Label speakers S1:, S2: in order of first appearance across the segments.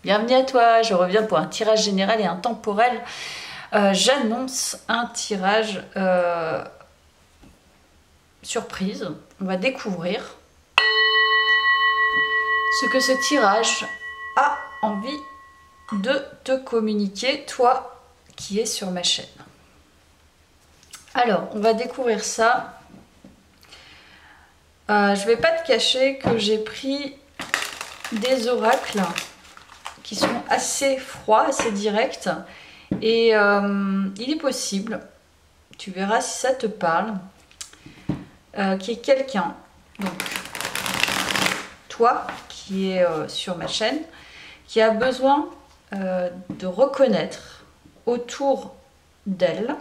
S1: Bienvenue à toi, je reviens pour un tirage général et intemporel. J'annonce un tirage surprise. On va découvrir ce que ce tirage a envie de te communiquer, toi qui es sur ma chaîne. Alors, on va découvrir ça. Je vais pas te cacher que j'ai pris des oracles qui sont assez froids, assez directs. Et il est possible, tu verras si ça te parle, qu'il y ait quelqu'un, donc toi qui es sur ma chaîne, qui a besoin de reconnaître autour d'elle,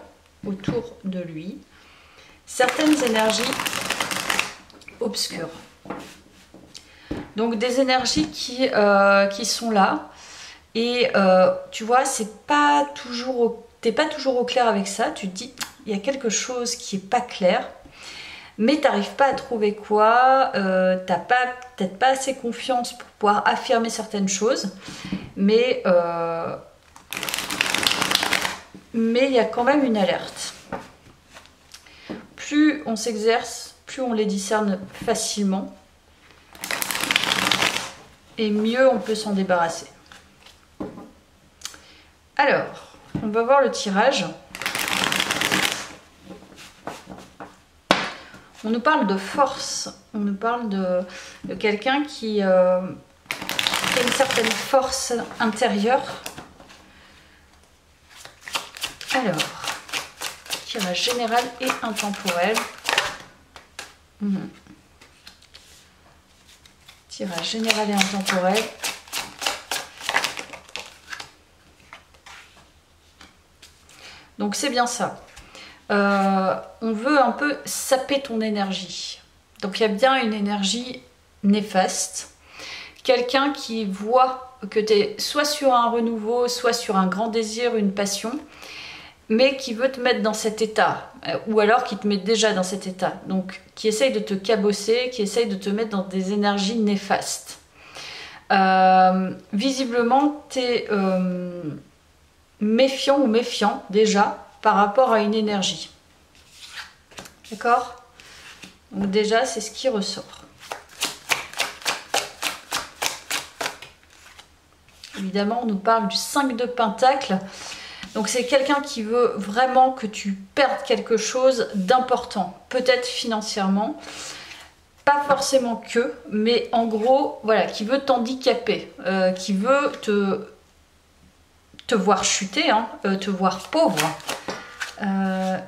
S1: autour de lui, certaines énergies obscures. Donc des énergies qui sont là et tu vois, c'est pas toujours, t'es pas toujours au clair avec ça. Tu te dis, il y a quelque chose qui est pas clair, mais t'arrives pas à trouver quoi. T'as peut-être pas assez confiance pour pouvoir affirmer certaines choses, mais il y a quand même une alerte. Plus on s'exerce, plus on les discerne facilement. Et mieux on peut s'en débarrasser. Alors, on va voir le tirage. On nous parle de force, on nous parle de quelqu'un qui a une certaine force intérieure. Alors, tirage général et intemporel. Tirage général et intemporel. Donc c'est bien ça. On veut un peu saper ton énergie. Donc il y a bien une énergie néfaste. Quelqu'un qui voit que tu es soit sur un renouveau, soit sur un grand désir, une passion, mais qui veut te mettre dans cet état, ou alors qui te met déjà dans cet état, donc qui essaye de te cabosser, qui essaye de te mettre dans des énergies néfastes. Visiblement, tu es méfiant ou méfiant déjà par rapport à une énergie. D'accord? Donc déjà, c'est ce qui ressort. Évidemment, on nous parle du 5 de Pentacle. Donc c'est quelqu'un qui veut vraiment que tu perdes quelque chose d'important, peut-être financièrement, pas forcément que, mais en gros, voilà, qui veut t'handicaper, qui veut te voir chuter, hein, te voir pauvre.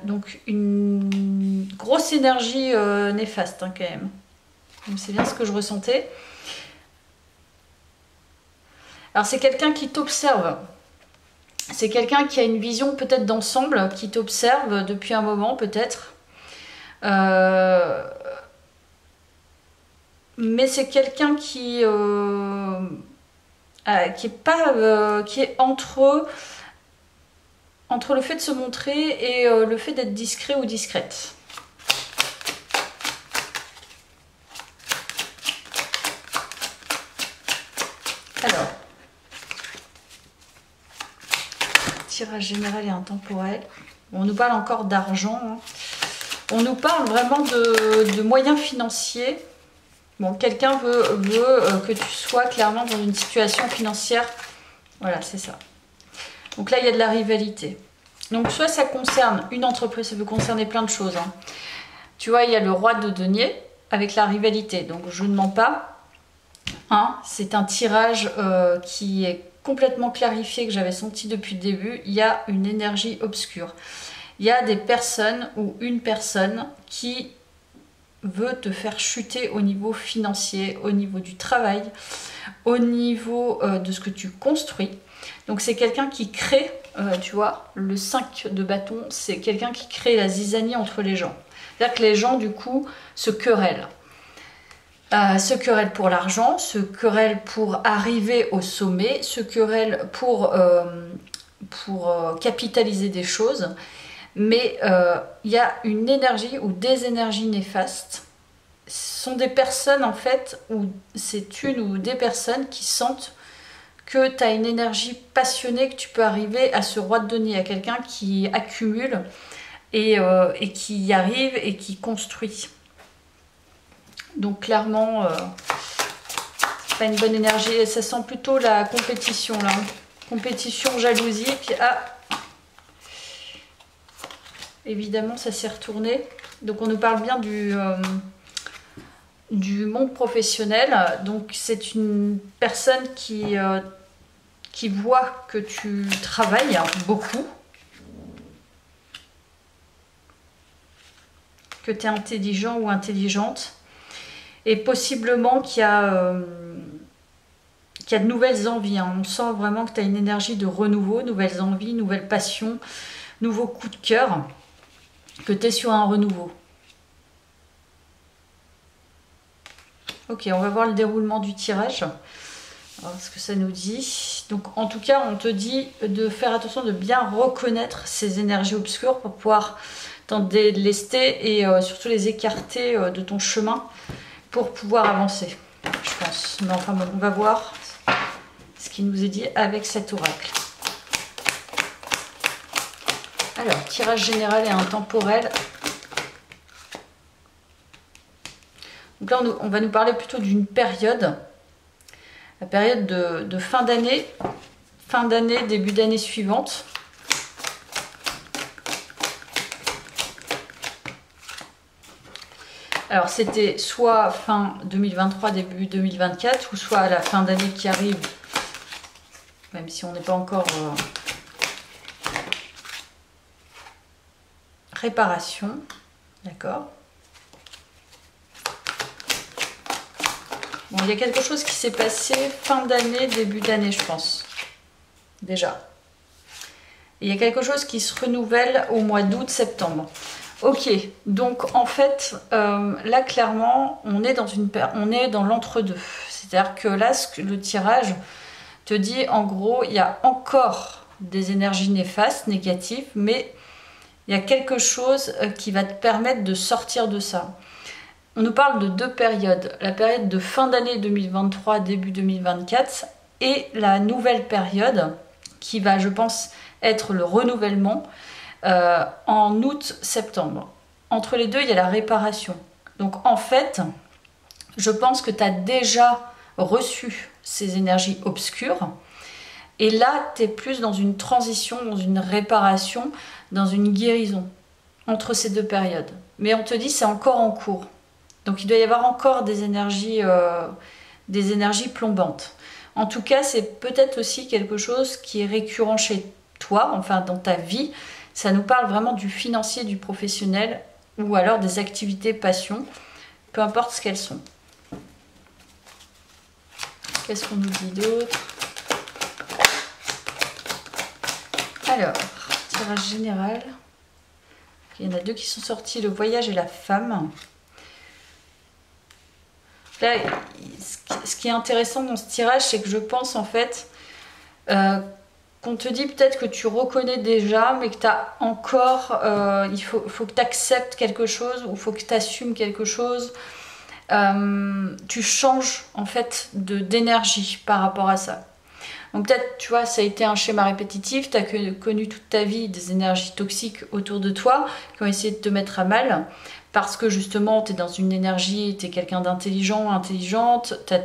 S1: Donc une grosse énergie néfaste hein, quand même. Donc c'est bien ce que je ressentais. Alors c'est quelqu'un qui t'observe. C'est quelqu'un qui a une vision peut-être d'ensemble, qui t'observe depuis un moment peut-être. Mais c'est quelqu'un qui est entre le fait de se montrer et le fait d'être discret ou discrète. Alors, tirage général et intemporel. On nous parle encore d'argent. Hein. On nous parle vraiment de moyens financiers. Bon, quelqu'un veut que tu sois clairement dans une situation financière. Voilà, c'est ça. Donc là, il y a de la rivalité. Donc soit ça concerne une entreprise, ça peut concerner plein de choses. Hein. Tu vois, il y a le roi de denier avec la rivalité. Donc je ne mens pas. Hein, c'est un tirage qui est complètement clarifié, que j'avais senti depuis le début. Il y a une énergie obscure. Il y a des personnes ou une personne qui veut te faire chuter au niveau financier, au niveau du travail, au niveau de ce que tu construis. Donc c'est quelqu'un qui crée, tu vois, le 5 de bâton, c'est quelqu'un qui crée la zizanie entre les gens. C'est-à-dire que les gens, du coup, se querellent. Se querellent pour l'argent, se querellent pour arriver au sommet, se querellent pour capitaliser des choses. Mais il y a une énergie ou des énergies néfastes. Ce sont des personnes, en fait, ou c'est une ou des personnes qui sentent que tu as une énergie passionnée, que tu peux arriver à ce roi de denier, à quelqu'un qui accumule et qui y arrive et qui construit. Donc clairement, c'est pas une bonne énergie. Et ça sent plutôt la compétition là. Compétition, jalousie. Puis évidemment, ça s'est retourné. Donc on nous parle bien du monde professionnel. Donc c'est une personne qui voit que tu travailles beaucoup, que tu es intelligent ou intelligente, et possiblement qu'il y a de nouvelles envies. Hein. On sent vraiment que tu as une énergie de renouveau, nouvelles envies, nouvelles passions, nouveaux coups de cœur, que tu es sur un renouveau. Ok, on va voir le déroulement du tirage. Alors, ce que ça nous dit. Donc en tout cas, on te dit de faire attention, de bien reconnaître ces énergies obscures pour pouvoir t'en délester et surtout les écarter de ton chemin pour pouvoir avancer, je pense. Mais enfin bon, on va voir ce qui nous est dit avec cet oracle. Alors, tirage général et intemporel. Donc là, on va nous parler plutôt d'une période, la période de fin d'année, début d'année suivante. Alors, c'était soit fin 2023, début 2024, ou soit à la fin d'année qui arrive, même si on n'est pas encore réparation, d'accord. Bon, il y a quelque chose qui s'est passé fin d'année, début d'année, je pense, déjà. Et il y a quelque chose qui se renouvelle au mois d'août, septembre. Ok, donc en fait, là clairement, on est dans l'entre-deux. C'est-à-dire que là, le tirage te dit, en gros, il y a encore des énergies néfastes, négatives, mais il y a quelque chose qui va te permettre de sortir de ça. On nous parle de deux périodes. La période de fin d'année 2023, début 2024, et la nouvelle période qui va, je pense, être le renouvellement en août-septembre. Entre les deux, il y a la réparation. Donc en fait, je pense que tu as déjà reçu ces énergies obscures. Et là, tu es plus dans une transition, dans une réparation, dans une guérison entre ces deux périodes. Mais on te dit c'est encore en cours. Donc il doit y avoir encore des énergies plombantes. En tout cas, c'est peut-être aussi quelque chose qui est récurrent chez toi, enfin dans ta vie. Ça nous parle vraiment du financier, du professionnel, ou alors des activités passion, peu importe ce qu'elles sont. Qu'est-ce qu'on nous dit d'autre? Alors, tirage général. Il y en a deux qui sont sortis, le voyage et la femme. Là, ce qui est intéressant dans ce tirage, c'est que je pense en fait qu'on te dit peut-être que tu reconnais déjà, mais que tu as encore, il faut que tu acceptes quelque chose, ou il faut que tu assumes quelque chose. Tu changes en fait d'énergie par rapport à ça. Donc peut-être, tu vois, ça a été un schéma répétitif, tu as connu toute ta vie des énergies toxiques autour de toi qui ont essayé de te mettre à mal. Parce que justement, tu es dans une énergie, tu es quelqu'un d'intelligent, intelligente, tu as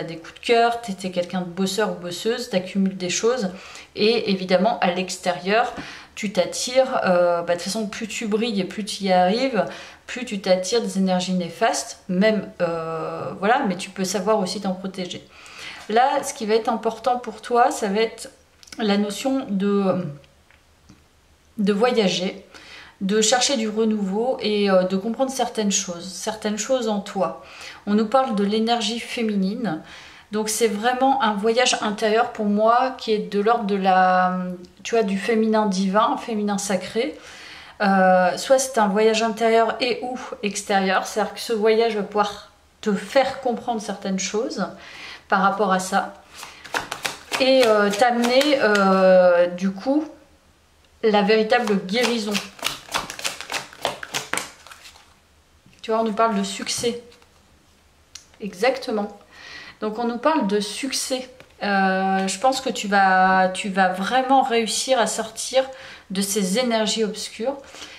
S1: des coups de cœur, tu es quelqu'un de bosseur ou bosseuse, tu accumules des choses. Et évidemment, à l'extérieur, tu t'attires. De toute façon, plus tu brilles et plus tu y arrives, plus tu t'attires des énergies néfastes. Même, voilà, mais tu peux savoir aussi t'en protéger. Là, ce qui va être important pour toi, ça va être la notion de voyager, de chercher du renouveau et de comprendre certaines choses en toi. On nous parle de l'énergie féminine, donc c'est vraiment un voyage intérieur pour moi qui est de l'ordre de du féminin divin, féminin sacré. Soit c'est un voyage intérieur et ou extérieur, c'est-à-dire que ce voyage va pouvoir te faire comprendre certaines choses par rapport à ça et t'amener du coup la véritable guérison. Tu vois, on nous parle de succès. Exactement. Donc on nous parle de succès Je pense que tu vas vraiment réussir à sortir de ces énergies obscures.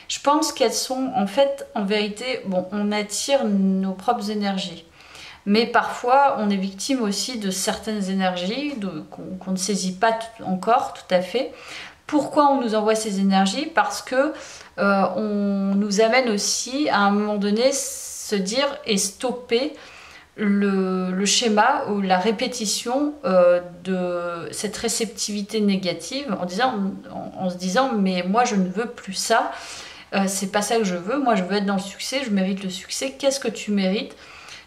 S1: Je pense qu'elles sont en fait, en vérité, bon, on attire nos propres énergies. Mais parfois, on est victime aussi de certaines énergies qu'on ne saisit pas encore tout à fait. Pourquoi on nous envoie ces énergies? Parce que on nous amène aussi à un moment donné se dire et stopper le schéma ou la répétition de cette réceptivité négative en se disant mais moi je ne veux plus ça, c'est pas ça que je veux, moi je veux être dans le succès, je mérite le succès. Qu'est-ce que tu mérites?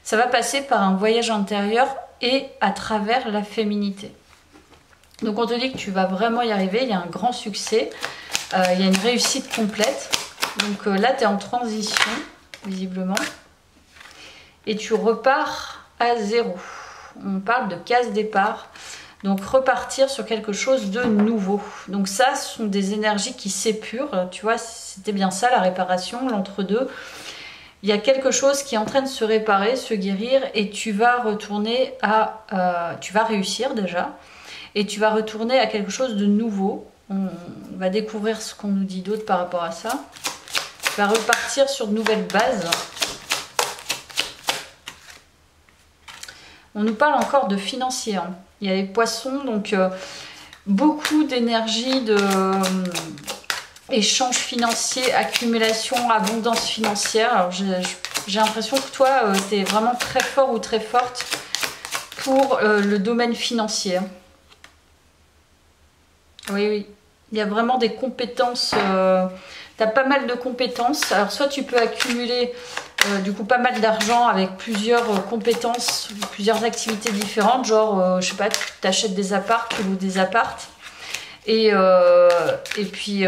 S1: Ça va passer par un voyage intérieur et à travers la féminité. Donc on te dit que tu vas vraiment y arriver, il y a un grand succès, il y a une réussite complète. Donc là tu es en transition visiblement et tu repars à zéro. On parle de case départ, donc repartir sur quelque chose de nouveau. Donc ça, ce sont des énergies qui s'épurent, tu vois, c'était bien ça la réparation, l'entre-deux. Il y a quelque chose qui est en train de se réparer, se guérir, et tu vas retourner à... tu vas réussir déjà, et tu vas retourner à quelque chose de nouveau. On va découvrir ce qu'on nous dit d'autre par rapport à ça. Tu vas repartir sur de nouvelles bases. On nous parle encore de financier. Hein. Il y a les poissons, donc beaucoup d'énergie, de échanges financiers, accumulation, abondance financière. Alors j'ai l'impression que toi, tu es vraiment très fort ou très forte pour le domaine financier. Hein. Oui, oui. Il y a vraiment des compétences. Tu as pas mal de compétences. Alors soit tu peux accumuler du coup pas mal d'argent avec plusieurs compétences, plusieurs activités différentes. Genre, je sais pas, tu achètes des apparts, tu loues des apparts. Et puis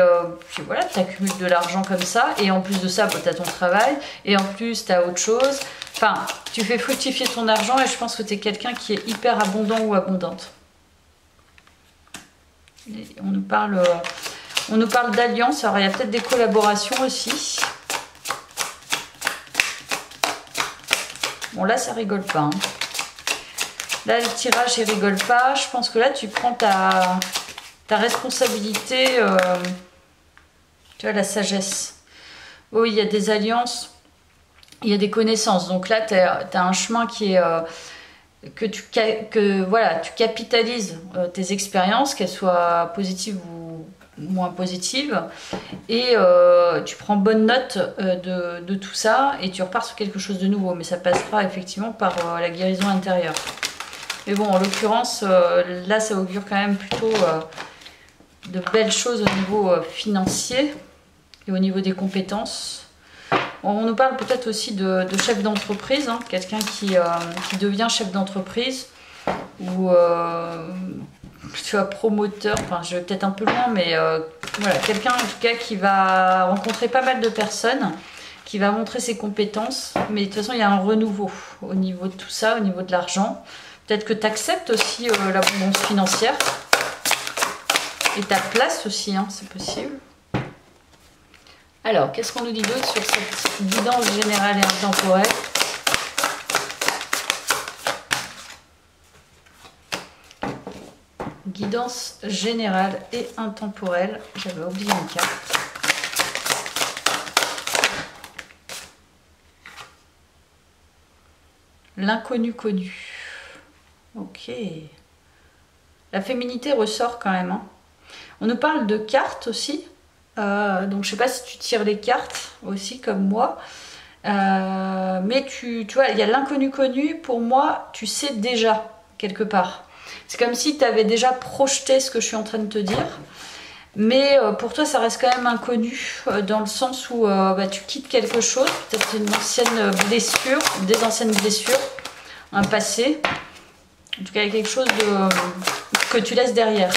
S1: voilà, tu accumules de l'argent comme ça. Et en plus de ça, tu as ton travail. Et en plus, tu as autre chose. Enfin, tu fais fructifier ton argent et je pense que tu es quelqu'un qui est hyper abondant ou abondante. Et on nous parle d'alliance. Alors, il y a peut-être des collaborations aussi. Bon, là, ça rigole pas. Hein. Là, le tirage, il rigole pas. Je pense que là, tu prends ta responsabilité, tu vois, la sagesse. Oui, il y a des alliances, il y a des connaissances. Donc là, tu as un chemin qui est... voilà, tu capitalises tes expériences, qu'elles soient positives ou moins positives, et tu prends bonne note de tout ça, et tu repars sur quelque chose de nouveau. Mais ça passera effectivement par la guérison intérieure. Mais bon, en l'occurrence, là, ça augure quand même plutôt de belles choses au niveau financier et au niveau des compétences. On nous parle peut-être aussi de chef d'entreprise, hein, quelqu'un qui devient chef d'entreprise ou tu vois, promoteur, enfin je vais peut-être un peu loin, mais voilà, quelqu'un en tout cas qui va rencontrer pas mal de personnes, qui va montrer ses compétences, mais de toute façon il y a un renouveau au niveau de tout ça, au niveau de l'argent. Peut-être que tu acceptes aussi l'abondance financière et ta place aussi, hein, c'est possible. Alors, qu'est-ce qu'on nous dit d'autre sur cette guidance générale et intemporelle? Guidance générale et intemporelle. J'avais oublié une carte. L'inconnu connu. Ok. La féminité ressort quand même. Hein. On nous parle de cartes aussi. Donc je sais pas si tu tires les cartes aussi comme moi. Mais tu vois, il y a l'inconnu connu. Pour moi, tu sais déjà quelque part. C'est comme si tu avais déjà projeté ce que je suis en train de te dire. Mais pour toi, ça reste quand même inconnu dans le sens où tu quittes quelque chose. Peut-être une ancienne blessure, des anciennes blessures, un passé. En tout cas, il y a quelque chose que tu laisses derrière.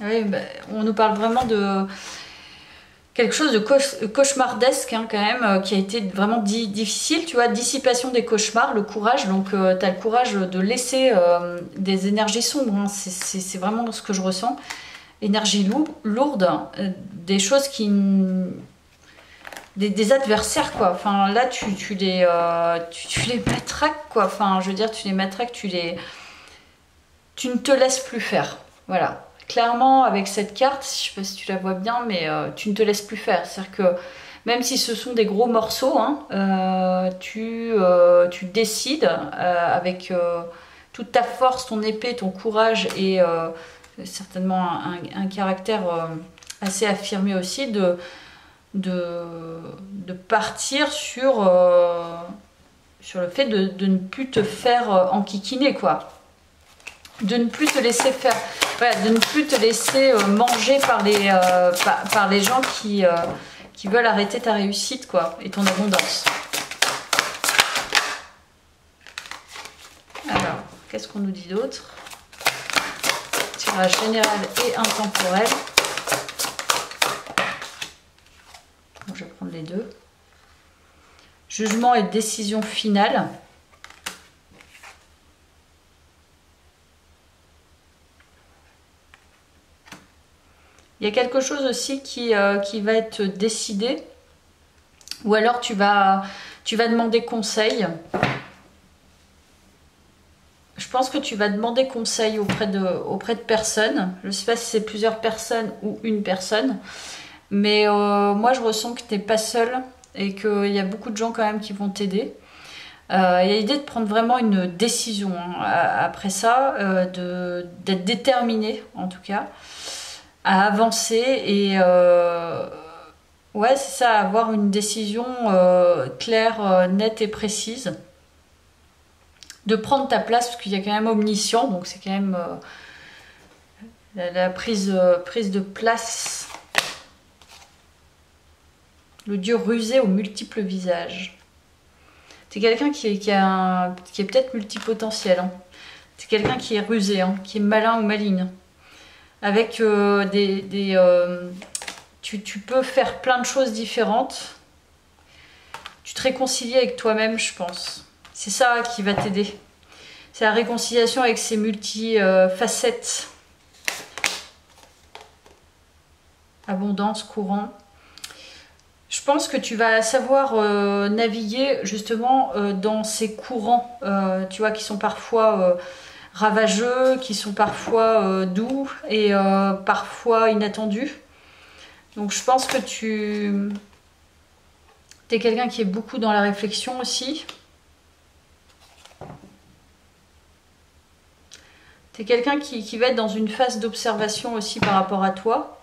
S1: Oui, on nous parle vraiment de quelque chose de cauchemardesque hein, quand même, qui a été vraiment difficile, tu vois, dissipation des cauchemars, le courage, donc tu as le courage de laisser des énergies sombres, hein, c'est vraiment ce que je ressens, énergie lourde, des choses des adversaires, quoi. Enfin, là, tu les matraques, quoi. Enfin, je veux dire, tu les matraques, tu ne te laisses plus faire. Voilà. Clairement, avec cette carte, je sais pas si tu la vois bien, mais tu ne te laisses plus faire. C'est-à-dire que même si ce sont des gros morceaux, hein, tu décides avec toute ta force, ton épée, ton courage et certainement un caractère assez affirmé aussi de partir sur le fait de ne plus te faire enquiquiner, quoi. De ne plus te laisser faire, voilà, de ne plus te laisser manger par les gens qui veulent arrêter ta réussite, quoi, et ton abondance. Alors, qu'est-ce qu'on nous dit d'autre? Tirage général et intemporel. Bon, je vais prendre les deux. Jugement et décision finale. Il y a quelque chose aussi qui va être décidé, ou alors tu vas demander conseil. Je pense que tu vas demander conseil auprès de personnes. Je ne sais pas si c'est plusieurs personnes ou une personne, mais moi je ressens que tu n'es pas seule et qu'il y a beaucoup de gens quand même qui vont t'aider. Il y a l'idée de prendre vraiment une décision, hein, après ça, d'être déterminé en tout cas, à avancer et ouais, c'est ça, avoir une décision claire, nette et précise, de prendre ta place, parce qu'il y a quand même omniscient, donc c'est quand même la prise de place. Le dieu rusé aux multiples visages. C'est quelqu'un qui est peut-être multipotentiel, hein. C'est quelqu'un qui est rusé, hein, qui est malin ou maligne. Avec tu peux faire plein de choses différentes. Tu te réconcilies avec toi-même, je pense. C'est ça qui va t'aider. C'est la réconciliation avec ces multi-facettes. Abondance, courant. Je pense que tu vas savoir naviguer justement dans ces courants, tu vois, qui sont parfois ravageux, qui sont parfois doux et parfois inattendus. Donc je pense que tu es quelqu'un qui est beaucoup dans la réflexion aussi. Tu es quelqu'un qui va être dans une phase d'observation aussi par rapport à toi.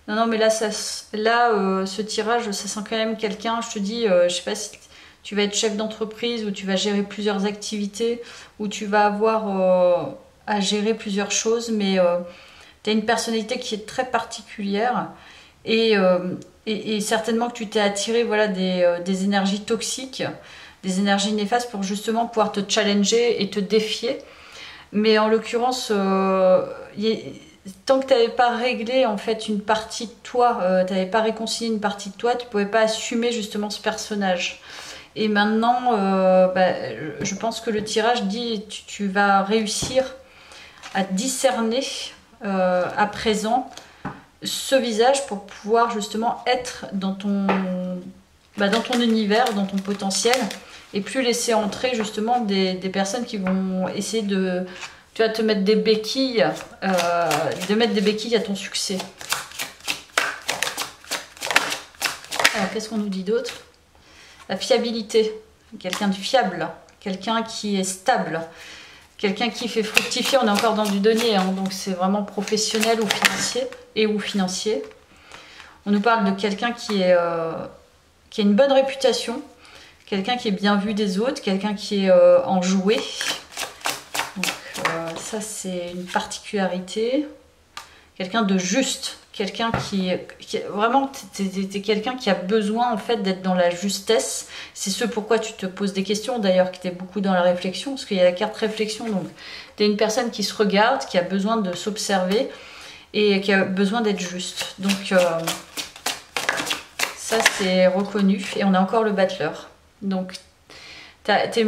S1: Non, mais là, ce tirage, ça sent quand même quelqu'un, je te dis, je sais pas si tu vas être chef d'entreprise ou tu vas gérer plusieurs activités ou tu vas avoir à gérer plusieurs choses, mais tu as une personnalité qui est très particulière et certainement que tu t'es attiré, voilà, des énergies toxiques, des énergies néfastes pour justement pouvoir te challenger et te défier. Mais en l'occurrence, tant que tu n'avais pas réglé en fait une partie de toi, tu n'avais pas réconcilié une partie de toi, tu ne pouvais pas assumer justement ce personnage. Et maintenant, je pense que le tirage dit tu vas réussir à discerner à présent ce visage pour pouvoir justement être dans ton univers, dans ton potentiel, et plus laisser entrer justement des personnes qui vont essayer de... Tu vas te mettre des béquilles, à ton succès. Alors, qu'est-ce qu'on nous dit d'autre? La fiabilité. Quelqu'un de fiable, quelqu'un qui est stable, quelqu'un qui fait fructifier. On est encore dans du donné, hein, donc c'est vraiment professionnel ou financier. On nous parle de quelqu'un qui a une bonne réputation, quelqu'un qui est bien vu des autres, quelqu'un qui est enjoué. Ça, c'est une particularité. Quelqu'un de juste, quelqu'un qui vraiment, t'es quelqu'un qui a besoin en fait d'être dans la justesse. C'est ce pourquoi tu te poses des questions d'ailleurs, qui t'es beaucoup dans la réflexion, parce qu'il y a la carte réflexion. Donc, t'es une personne qui se regarde, qui a besoin de s'observer et qui a besoin d'être juste. Donc, ça, c'est reconnu. Et on a encore le battleur. Donc, t'es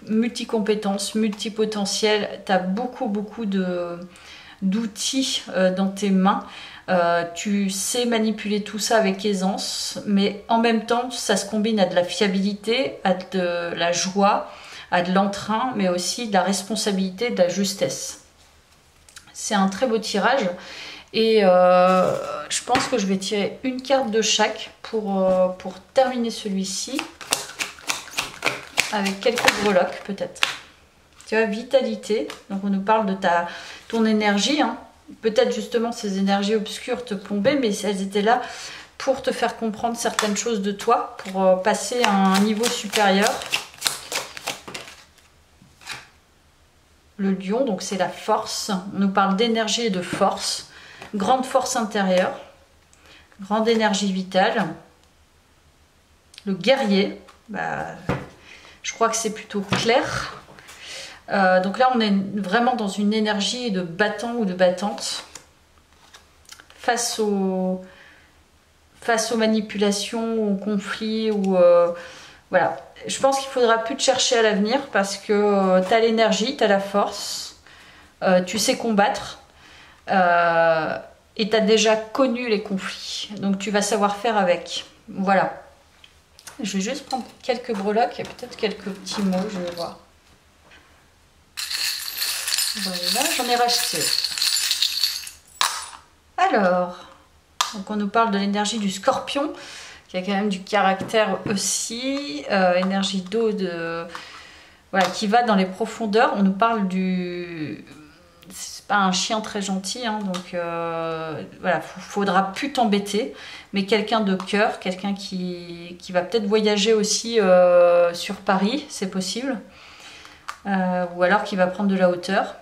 S1: multi-compétences, multipotentiel, t'as beaucoup de d'outils dans tes mains. Tu sais manipuler tout ça avec aisance, mais en même temps, ça se combine à de la fiabilité, à de la joie, à de l'entrain, mais aussi de la responsabilité, de la justesse. C'est un très beau tirage. Et je pense que je vais tirer une carte de chaque pour terminer celui-ci. Avec quelques breloques peut-être. Tu vois, vitalité. Donc on nous parle de ton énergie. Hein. Peut-être justement ces énergies obscures te plombaient, mais elles étaient là pour te faire comprendre certaines choses de toi, pour passer à un niveau supérieur. Le lion, donc c'est la force. On nous parle d'énergie et de force. Grande force intérieure. Grande énergie vitale. Le guerrier. Je crois que c'est plutôt clair. Donc là, on est vraiment dans une énergie de battant ou de battante. Face aux manipulations, aux conflits, voilà. Je pense qu'il ne faudra plus te chercher à l'avenir parce que tu as l'énergie, tu as la force, tu sais combattre et tu as déjà connu les conflits. Donc tu vas savoir faire avec. Voilà. Je vais juste prendre quelques breloques et peut-être quelques petits mots, je vais voir. Voilà, j'en ai racheté. Alors, donc on nous parle de l'énergie du scorpion, qui a quand même du caractère aussi, énergie d'eau, voilà, qui va dans les profondeurs. On nous parle du... C'est pas un chien très gentil, hein, donc voilà, faudra plus t'embêter, mais quelqu'un de cœur, quelqu'un qui va peut-être voyager aussi sur Paris, c'est possible, ou alors qui va prendre de la hauteur,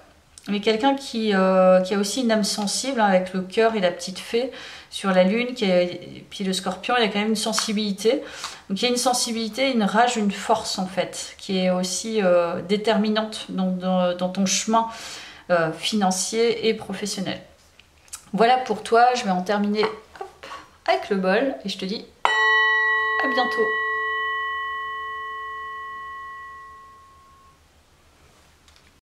S1: mais quelqu'un qui a aussi une âme sensible, hein, avec le cœur et la petite fée sur la lune, et puis le scorpion, il y a quand même une sensibilité, donc il y a une sensibilité, une rage, une force en fait, qui est aussi déterminante dans ton chemin financier et professionnel. Voilà pour toi, je vais en terminer avec le bol et je te dis à bientôt.